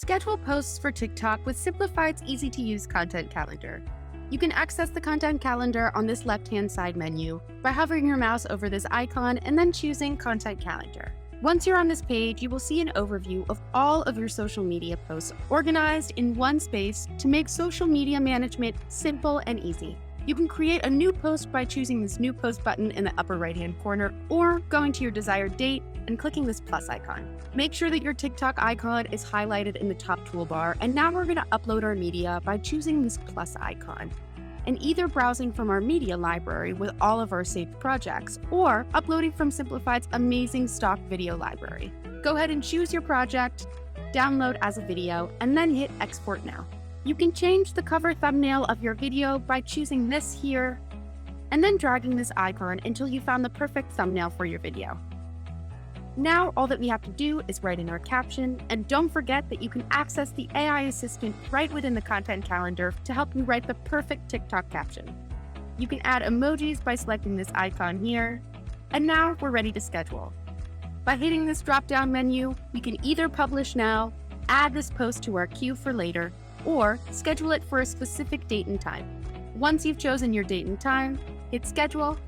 Schedule posts for TikTok with Simplified's easy-to-use content calendar. You can access the content calendar on this left-hand side menu by hovering your mouse over this icon and then choosing Content Calendar. Once you're on this page, you will see an overview of all of your social media posts organized in one space to make social media management simple and easy. You can create a new post by choosing this New Post button in the upper right-hand corner or going to your desired date and clicking this plus icon. Make sure that your TikTok icon is highlighted in the top toolbar, and now we're going to upload our media by choosing this plus icon and either browsing from our media library with all of our saved projects or uploading from Simplified's amazing stock video library. Go ahead and choose your project, download as a video, and then hit Export Now. You can change the cover thumbnail of your video by choosing this here and then dragging this icon until you found the perfect thumbnail for your video. Now, all that we have to do is write in our caption, and don't forget that you can access the AI assistant right within the content calendar to help you write the perfect TikTok caption. You can add emojis by selecting this icon here, and now we're ready to schedule. By hitting this drop-down menu, we can either publish now, add this post to our queue for later, or schedule it for a specific date and time. Once you've chosen your date and time, hit schedule,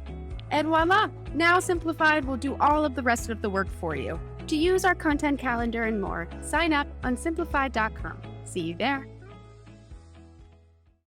and voila! Now Simplified will do all of the rest of the work for you. To use our content calendar and more, sign up on simplified.com. See you there.